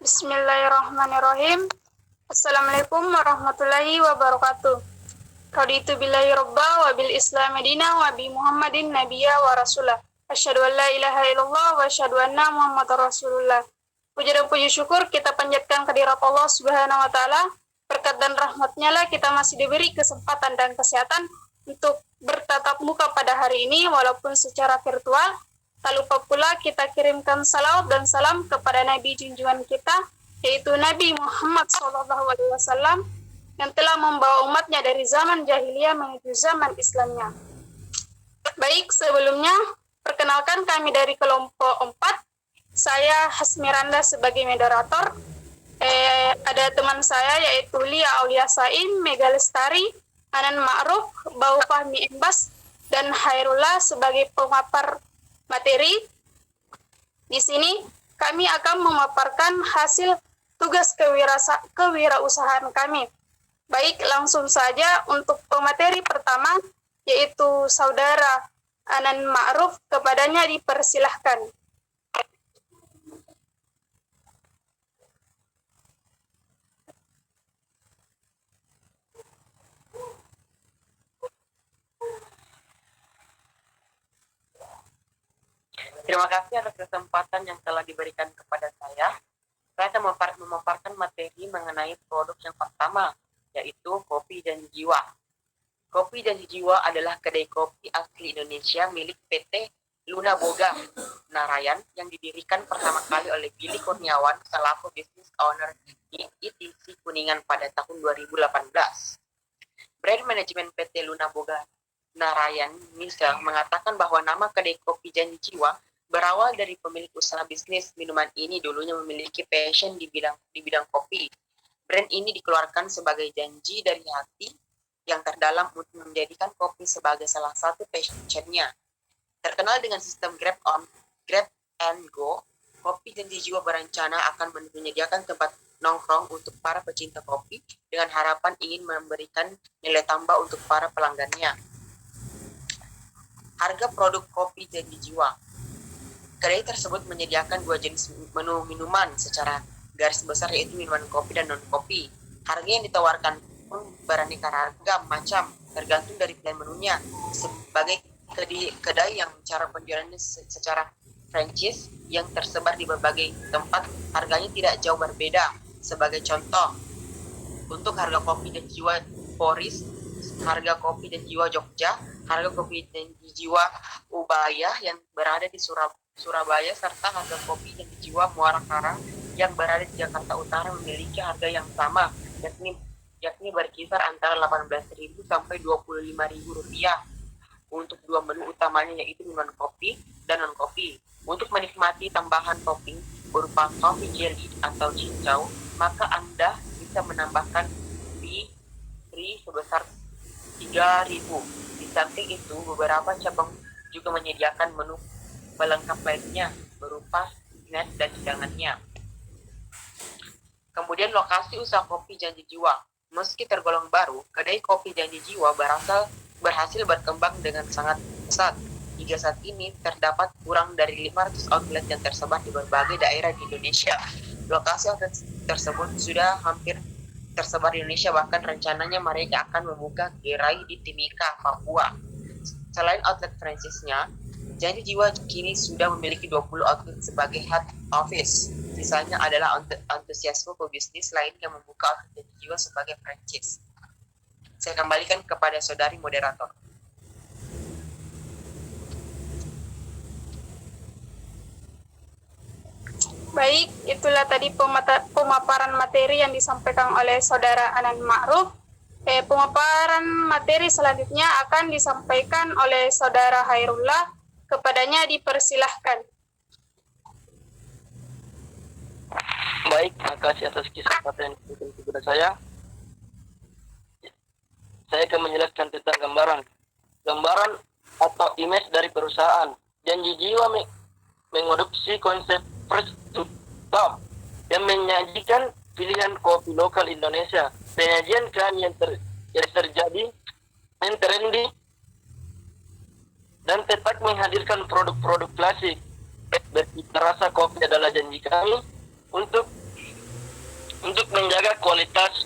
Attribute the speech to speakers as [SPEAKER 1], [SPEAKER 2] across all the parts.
[SPEAKER 1] Bismillahirrahmanirrahim. Assalamualaikum warahmatullahi wabarakatuh. Raditu billahi robba wa bil islam madina wa bi muhammadin nabiyya wa rasulah. Asyhadu an la ilaha illallah wa asyhadu anna muhammadar rasulullah. Puji dan puji syukur kita panjatkan kehadirat Allah Subhanahu wa taala. Berkat dan rahmatnya lah kita masih diberi kesempatan dan kesehatan untuk bertatap muka pada hari ini walaupun secara virtual. Tak lupa pula kita kirimkan salawat dan salam kepada Nabi junjungan kita, yaitu Nabi Muhammad SAW, yang telah membawa umatnya dari zaman jahiliyah menuju zaman Islamnya. Baik, sebelumnya, perkenalkan kami dari kelompok 4. Saya Hasmiranda sebagai moderator. Ada teman saya yaitu Lia Aulia Sain, Mega Lestari, Anan Ma'ruf, Bau Fahmi Embas, dan Hairullah sebagai pemapar materi. Di sini kami akan memaparkan hasil tugas kewirausahaan kami. Baik, langsung saja untuk pemateri pertama, yaitu Saudara Anan Ma'ruf, kepadanya dipersilahkan.
[SPEAKER 2] Terima kasih atas kesempatan yang telah diberikan kepada saya. Saya akan memaparkan materi mengenai produk yang pertama, yaitu Kopi Janji Jiwa. Kopi Janji Jiwa adalah kedai kopi asli Indonesia milik PT Luna Boga Narayan yang didirikan pertama kali oleh Billy Kurniawan selaku business owner di ITC Kuningan pada tahun 2018. Brand manajemen PT Luna Boga Narayan Misal mengatakan bahwa nama kedai kopi Janji Jiwa berawal dari pemilik usaha bisnis minuman ini dulunya memiliki passion di bidang kopi. Brand ini dikeluarkan sebagai janji dari hati yang terdalam untuk menjadikan kopi sebagai salah satu passionnya. Terkenal dengan sistem Grab and Go, Kopi Janji Jiwa berencana akan menyediakan tempat nongkrong untuk para pecinta kopi dengan harapan ingin memberikan nilai tambah untuk para pelanggannya. Harga produk Kopi Janji Jiwa. Kedai tersebut menyediakan 2 jenis menu minuman secara garis besar, yaitu minuman kopi dan non-kopi. Harga yang ditawarkan pun beraneka ragam macam, tergantung dari pilihan menunya. Sebagai kedai yang cara penjualannya secara franchise yang tersebar di berbagai tempat, harganya tidak jauh berbeda. Sebagai contoh, untuk harga Kopi Janji Jiwa Poris, harga Kopi Janji Jiwa Jogja, harga Kopi Janji Jiwa Ubaya yang berada di Surabaya, serta harga Kopi Janji Jiwa Muara Karang yang berada di Jakarta Utara memiliki harga yang sama, yakni berkisar antara Rp18.000 sampai Rp25.000 untuk 2 menu utamanya, yaitu minuman kopi dan non-kopi. Untuk menikmati tambahan topping berupa coffee jelly atau cincau, maka Anda bisa menambahkan fee sebesar Rp3.000. Di samping itu, beberapa cabang juga menyediakan menu pelengkap lainnya berupa snack dan hidangannya. Kemudian lokasi usaha Kopi Janji Jiwa. Meski tergolong baru, kedai Kopi Janji Jiwa berhasil berkembang dengan sangat pesat. Hingga saat ini terdapat kurang dari 500 outlet yang tersebar di berbagai daerah di Indonesia. Lokasi outlet tersebut sudah hampir tersebar di Indonesia, bahkan rencananya mereka akan membuka gerai di Timika, Papua. Selain outlet franchise-nya, Janji Jiwa kini sudah memiliki 20 outlet sebagai head office. Sisanya adalah antusiasme pebisnis lain yang membuka outlet Janji Jiwa sebagai franchise. Saya kembalikan kepada saudari moderator.
[SPEAKER 1] Baik, itulah tadi pemaparan materi yang disampaikan oleh Saudara Anan Ma'ruf. Pemaparan materi selanjutnya akan disampaikan oleh Saudara Hairullah. Kepadanya dipersilahkan.
[SPEAKER 3] Baik, terima kasih atas kesempatan yang diberikan kepada saya. Saya akan menjelaskan tentang gambaran atau image dari perusahaan. Janji Jiwa mengadopsi konsep first to top yang menyajikan pilihan kopi lokal Indonesia. Penyajian kami yang terjadi yang trendy dan tetap menghadirkan produk-produk klasik. Bercita rasa kopi adalah janji kami untuk Untuk menjaga kualitas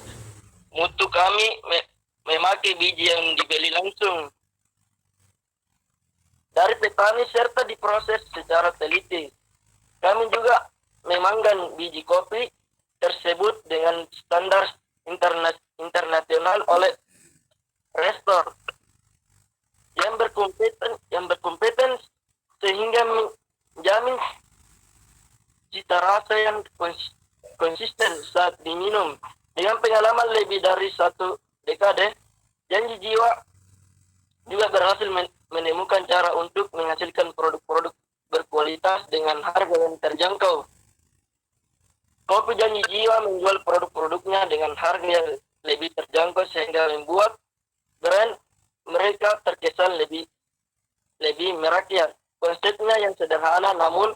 [SPEAKER 3] mutu kami memakai biji yang dibeli langsung dari petani serta diproses secara teliti. Kami juga memanggang biji kopi tersebut dengan standar internasional oleh restor yang berkompeten sehingga menjamin cita rasa yang konsisten saat diminum. Dengan pengalaman lebih dari 1 dekade, Janji Jiwa juga berhasil menemukan cara untuk menghasilkan produk-produk berkualitas dengan harga yang terjangkau. Kopi Janji Jiwa menjual produk-produknya dengan harga yang lebih terjangkau sehingga membuat brand mereka terkesan lebih merakyat. Konsepnya yang sederhana namun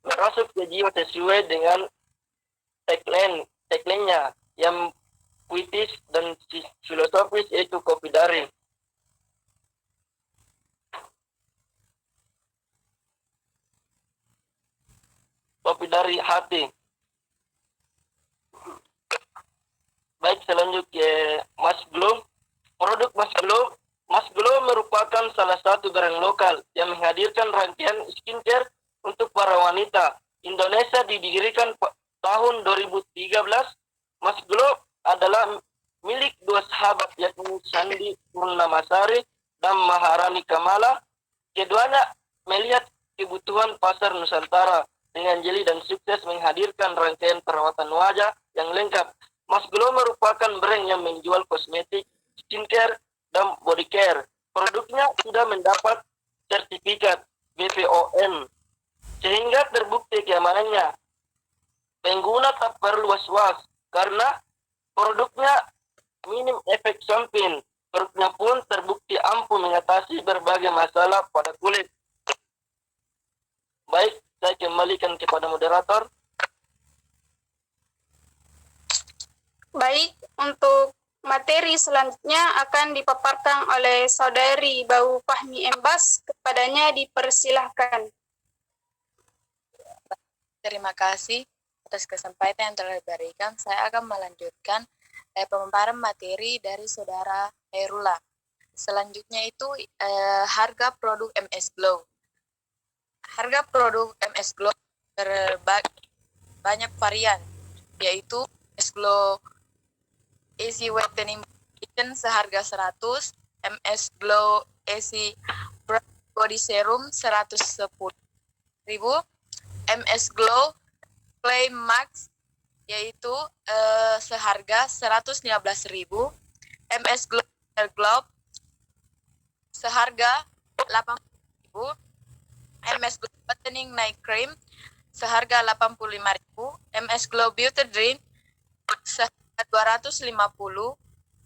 [SPEAKER 3] merasuk ke jiwa sesuai dengan tagline-nya yang puitis dan filosofis, yaitu kopi daring. Kopi dari hati. Baik, selanjutnya Mas Glow. Produk Mas Glow merupakan salah satu brand lokal yang menghadirkan rangkaian skincare untuk para wanita. Indonesia didirikan tahun 2013. Mas Glow adalah milik 2 sahabat, yakni Sandi Purnamasari dan Maharani Kamala. Keduanya melihat kebutuhan pasar Nusantara dengan jeli dan sukses menghadirkan rangkaian perawatan wajah yang lengkap. Mas Glow merupakan brand yang menjual kosmetik, skincare, dan body care. Produknya sudah mendapat sertifikat BPOM, sehingga terbukti keamanannya. Pengguna tak perlu was-was karena produknya minim efek samping. Produknya pun terbukti ampuh mengatasi berbagai masalah pada kulit. Baik, saya kembalikan kepada moderator.
[SPEAKER 1] Baik, untuk materi selanjutnya akan dipaparkan oleh Saudari Bau Fahmi Embas. Kepadanya dipersilahkan.
[SPEAKER 4] Terima kasih atas kesempatan yang telah diberikan. Saya akan melanjutkan pemaparan materi dari Saudara Herula. Selanjutnya itu harga produk MS Glow. Harga produk MS Glow banyak varian, yaitu MS Glow Easy Whitening seharga 100, MS Glow Easy Body Serum 110.000, MS Glow Clay Max yaitu seharga 115.000, MS Glow Globe seharga 80.000, MS Glow Whitening Night Cream seharga 85.000, MS Glow Beauty Drink seharga 250,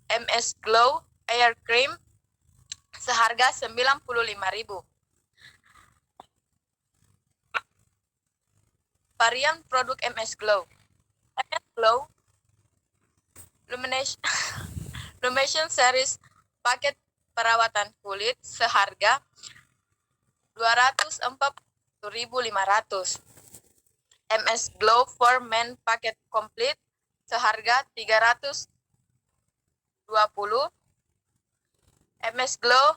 [SPEAKER 4] MS Glow Air Cream seharga 95.000. Varian produk MS Glow. MS Glow Lumination Series paket perawatan kulit seharga 240.500. MS Glow for Men paket komplit seharga 320. MS Glow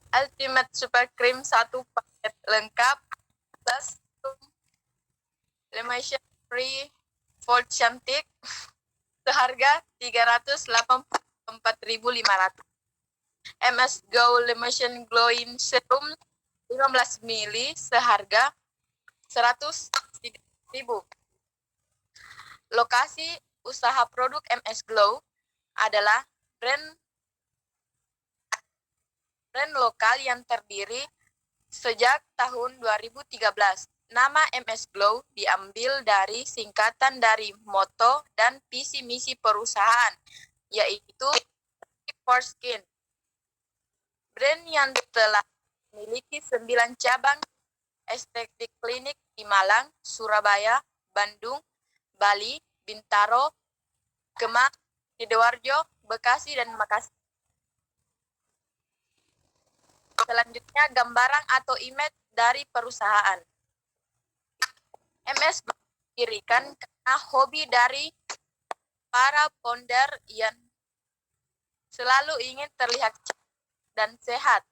[SPEAKER 4] Ultimate Super Cream 1 paket lengkap plus Lumination Free Volt Cantik seharga 384.500. MS Glow Lumination Glowing Serum 15 ml seharga 103.000. Lokasi usaha produk MS Glow adalah brand lokal yang terdiri sejak tahun 2013. Nama MS Glow diambil dari singkatan dari moto dan visi misi perusahaan, yaitu for Skin. Brand yang telah memiliki 9 cabang estetik klinik di Malang, Surabaya, Bandung, Bali, Bintaro, Kemang, Sidoarjo, Bekasi, dan Makassar. Selanjutnya gambaran atau image dari perusahaan. MS didirikan hobi dari para founder yang selalu ingin terlihat dan sehat.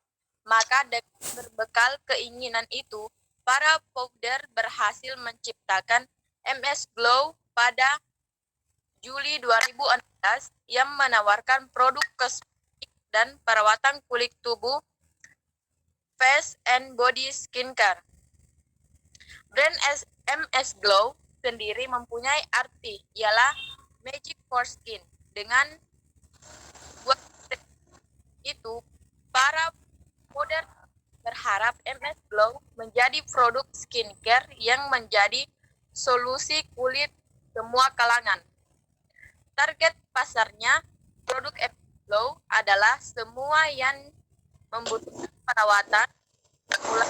[SPEAKER 4] Maka dengan berbekal keinginan itu, para founder berhasil menciptakan MS Glow pada Juli 2016 yang menawarkan produk kosmetik dan perawatan kulit tubuh face and body skincare. Brand MS Glow sendiri mempunyai arti, ialah Magic for Skin. Dengan buat itu, para founder berharap MS Glow menjadi produk skincare yang menjadi solusi kulit semua kalangan. Target pasarnya produk MS Glow adalah semua yang membutuhkan perawatan, mulai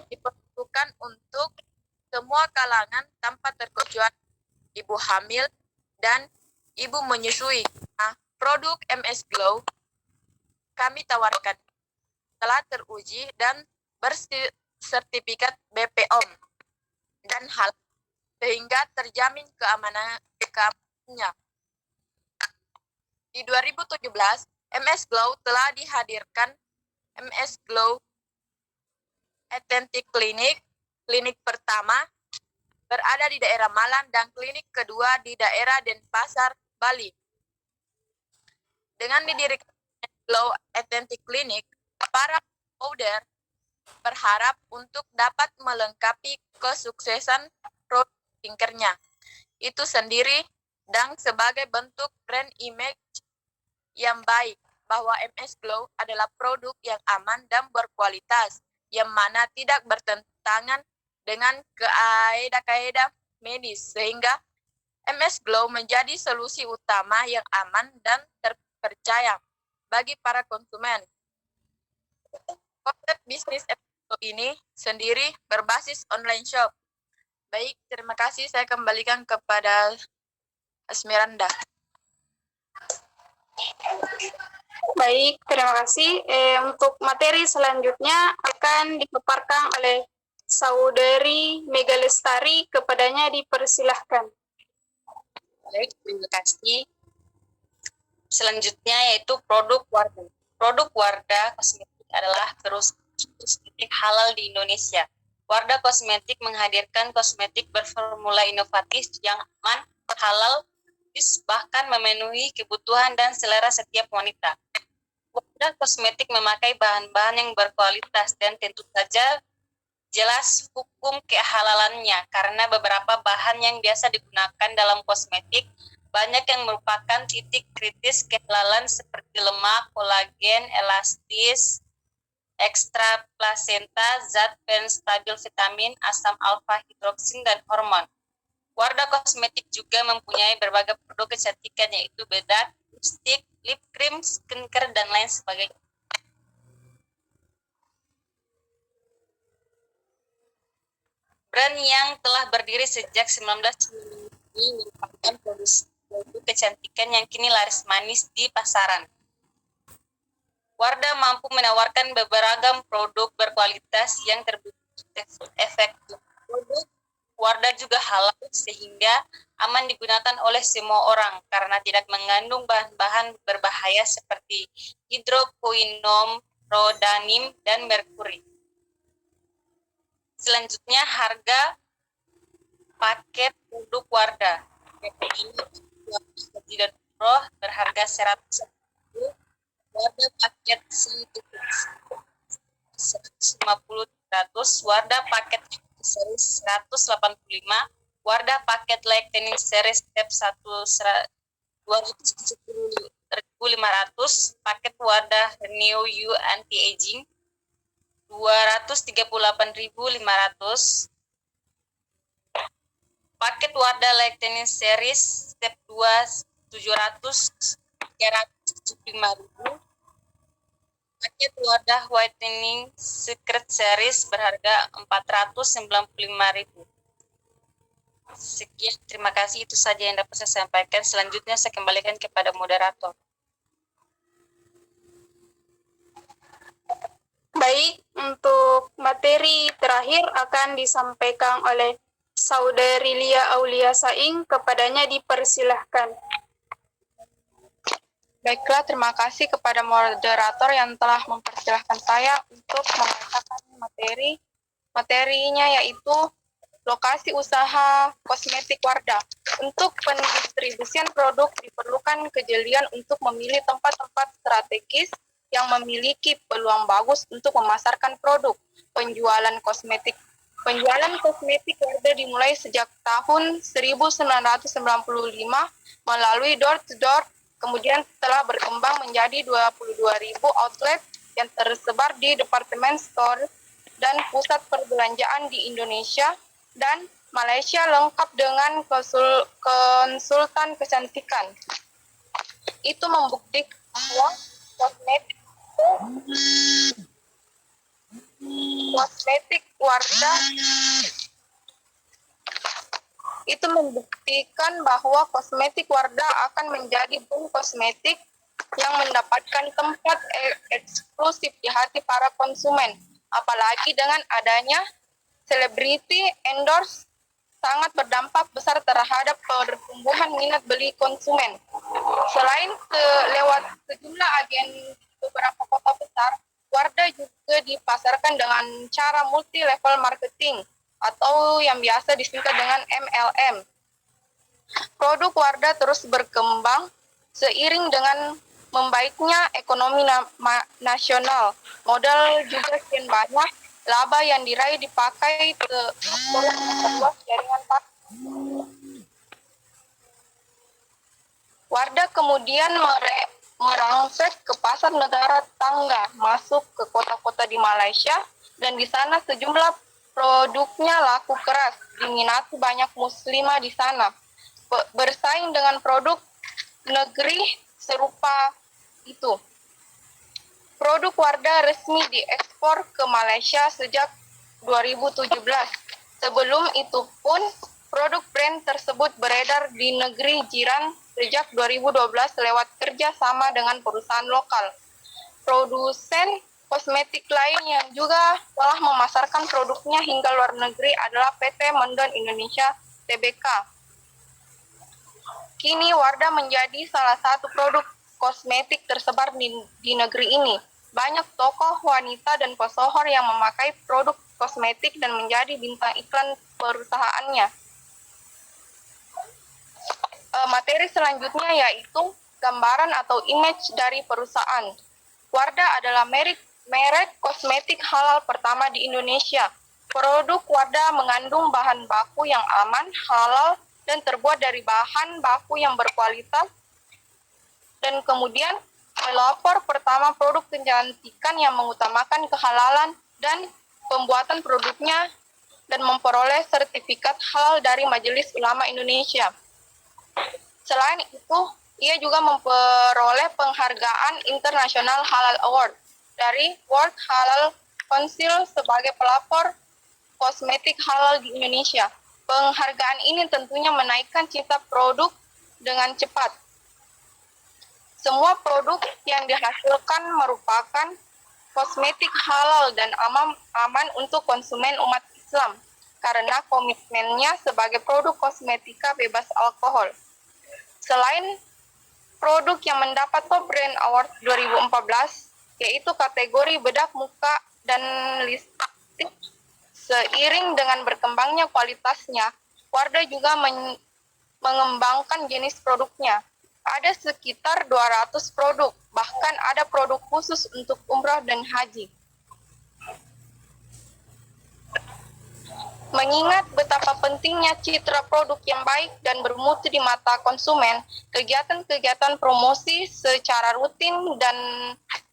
[SPEAKER 4] diperuntukkan untuk semua kalangan tanpa terkecuali ibu hamil dan ibu menyusui. Nah, produk MS Glow kami tawarkan telah teruji dan bersertifikat BPOM dan halal sehingga terjamin keamanannya. Di 2017, MS Glow telah dihadirkan MS Glow Authentic Clinic. Klinik pertama berada di daerah Malang dan klinik kedua di daerah Denpasar, Bali. Dengan didirikan MS Glow Authentic Clinic, para founder berharap untuk dapat melengkapi kesuksesan produk skincare-nya itu sendiri dan sebagai bentuk brand image yang baik bahwa MS Glow adalah produk yang aman dan berkualitas yang mana tidak bertentangan dengan kaedah-kaedah medis sehingga MS Glow menjadi solusi utama yang aman dan terpercaya bagi para konsumen. Konsep bisnis MS Glow ini sendiri berbasis online shop. Baik, terima kasih. Saya kembalikan kepada Esmeralda.
[SPEAKER 1] Baik, terima kasih. Untuk materi selanjutnya akan dipaparkan oleh Saudari Mega Lestari. Kepadanya dipersilahkan.
[SPEAKER 5] Baik, terima kasih. Selanjutnya yaitu produk Wardah. Produk Wardah Kosmetik adalah perusahaan kosmetik halal di Indonesia. Wardah Kosmetik menghadirkan kosmetik berformula inovatif yang aman, halal, bahkan memenuhi kebutuhan dan selera setiap wanita. Wardah Kosmetik memakai bahan-bahan yang berkualitas dan tentu saja jelas hukum kehalalannya karena beberapa bahan yang biasa digunakan dalam kosmetik banyak yang merupakan titik kritis kehalalan seperti lemak, kolagen, elastis, ekstra plasenta, zat penstabil vitamin, asam alfa hidroksin, dan hormon. Wardah Kosmetik juga mempunyai berbagai produk kecantikan yaitu bedak, lipstick, lip cream, skincare, dan lain sebagainya. Brand yang telah berdiri sejak 1990 ini merupakan produk kecantikan yang kini laris manis di pasaran. Wardah mampu menawarkan beragam produk berkualitas yang terbukti efektif. Produk Wardah juga halal sehingga aman digunakan oleh semua orang karena tidak mengandung bahan-bahan berbahaya seperti hidroquinone, rodanim, dan merkuri. Selanjutnya harga paket produk Wardah. Ini tidak berharga 100.000. Wardah paket 150 Wardah paket seri 185, Wardah paket Lightening series step 1 270.500, paket Wardah Renew You Anti-Aging 238.500, paket Wardah Lightening series step 2 375.000, paket Wardah Whitening Secret Series berharga 495.000. Sekian, terima kasih. Itu saja yang dapat saya sampaikan. Selanjutnya saya kembalikan kepada moderator.
[SPEAKER 1] Baik, untuk materi terakhir akan disampaikan oleh Saudari Lia Aulia Saing, kepadanya dipersilahkan.
[SPEAKER 6] Baiklah, terima kasih kepada moderator yang telah mempersilahkan saya untuk membacakan materinya, yaitu lokasi usaha kosmetik Wardah. Untuk pendistribusian produk diperlukan kejelian untuk memilih tempat-tempat strategis yang memiliki peluang bagus untuk memasarkan produk. Penjualan kosmetik Wardah dimulai sejak tahun 1995 melalui door-to-door, kemudian telah berkembang menjadi 22.000 outlet yang tersebar di departemen store dan pusat perbelanjaan di Indonesia dan Malaysia, lengkap dengan konsultan kecantikan. Itu membuktikan bahwa kosmetik Wardah akan menjadi boom kosmetik yang mendapatkan tempat eksklusif di hati para konsumen. Apalagi dengan adanya selebriti endorse sangat berdampak besar terhadap pertumbuhan minat beli konsumen. Selain lewat sejumlah agen beberapa kota besar, Wardah juga dipasarkan dengan cara multi level marketing atau yang biasa disingkat dengan MLM. Produk Wardah terus berkembang seiring dengan membaiknya ekonomi nasional. Modal juga sekian banyak, laba yang diraih dipakai untuk memperluas jaringan pasar. Wardah kemudian merangsek ke pasar negara tetangga, masuk ke kota-kota di Malaysia, dan di sana sejumlah produknya laku keras, diminati banyak muslimah di sana. Bersaing dengan produk negeri serupa itu. Produk Wardah resmi diekspor ke Malaysia sejak 2017. Sebelum itu pun, produk brand tersebut beredar di negeri jiran sejak 2012 lewat kerja sama dengan perusahaan lokal. Produsen kosmetik lain yang juga telah memasarkan produknya hingga luar negeri adalah PT Mendon Indonesia Tbk. Kini Wardah menjadi salah satu produk kosmetik tersebar di negeri ini. Banyak tokoh wanita dan pesohor yang memakai produk kosmetik dan menjadi bintang iklan perusahaannya. Materi selanjutnya yaitu gambaran atau image dari perusahaan. Wardah adalah merek kosmetik halal pertama di Indonesia. Produk Wardah mengandung bahan baku yang aman, halal, dan terbuat dari bahan baku yang berkualitas. Dan kemudian pelopor pertama produk kecantikan yang mengutamakan kehalalan dan pembuatan produknya dan memperoleh sertifikat halal dari Majelis Ulama Indonesia. Selain itu, ia juga memperoleh penghargaan International Halal Award dari World Halal Council sebagai pelopor kosmetik halal di Indonesia. Penghargaan ini tentunya menaikkan citra produk dengan cepat. Semua produk yang dihasilkan merupakan kosmetik halal dan aman untuk konsumen umat Islam karena komitmennya sebagai produk kosmetika bebas alkohol. Selain produk yang mendapat Top Brand Award 2014, yaitu kategori bedak muka dan lipstik, seiring dengan berkembangnya kualitasnya, Wardah juga mengembangkan jenis produknya. Ada sekitar 200 produk, bahkan ada produk khusus untuk umrah dan haji. Mengingat betapa pentingnya citra produk yang baik dan bermutu di mata konsumen, kegiatan-kegiatan promosi secara rutin dan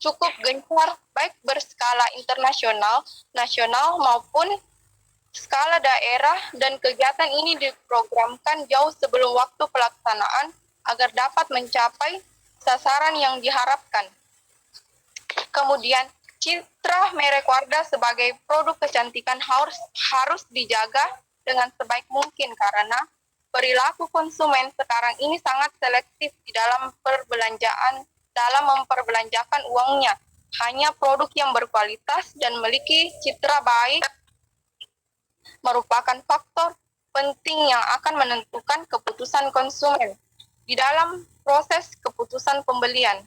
[SPEAKER 6] cukup gencar, baik berskala internasional, nasional maupun skala daerah, dan kegiatan ini diprogramkan jauh sebelum waktu pelaksanaan agar dapat mencapai sasaran yang diharapkan. Kemudian, citra merek Wardah sebagai produk kecantikan harus dijaga dengan sebaik mungkin karena perilaku konsumen sekarang ini sangat selektif di dalam memperbelanjakan uangnya. hanya produk yang berkualitas dan memiliki citra baik merupakan faktor penting yang akan menentukan keputusan konsumen di dalam proses keputusan pembelian.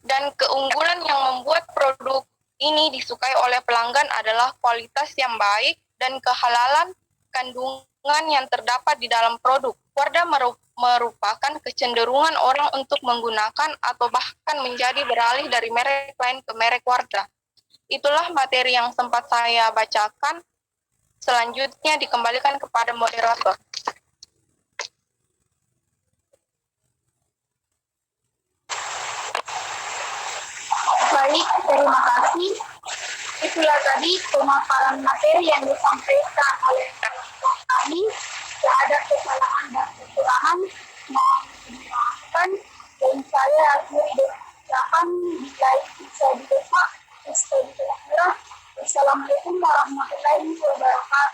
[SPEAKER 6] Dan keunggulan yang membuat produk ini disukai oleh pelanggan adalah kualitas yang baik dan kehalalan kandungan yang terdapat di dalam produk. Wardah merupakan kecenderungan orang untuk menggunakan atau bahkan menjadi beralih dari merek lain ke merek Wardah. Itulah materi yang sempat saya bacakan. Selanjutnya dikembalikan kepada moderator.
[SPEAKER 1] Baik, terima kasih. Itulah tadi pemaparan materi yang disampaikan oleh kelompok kami. Jika ada kesalahan dan kekurangan, mohon dimaafkan. Dan saya akhiri dengan bila bisa didesak, Assalamualaikum warahmatullahi wabarakatuh.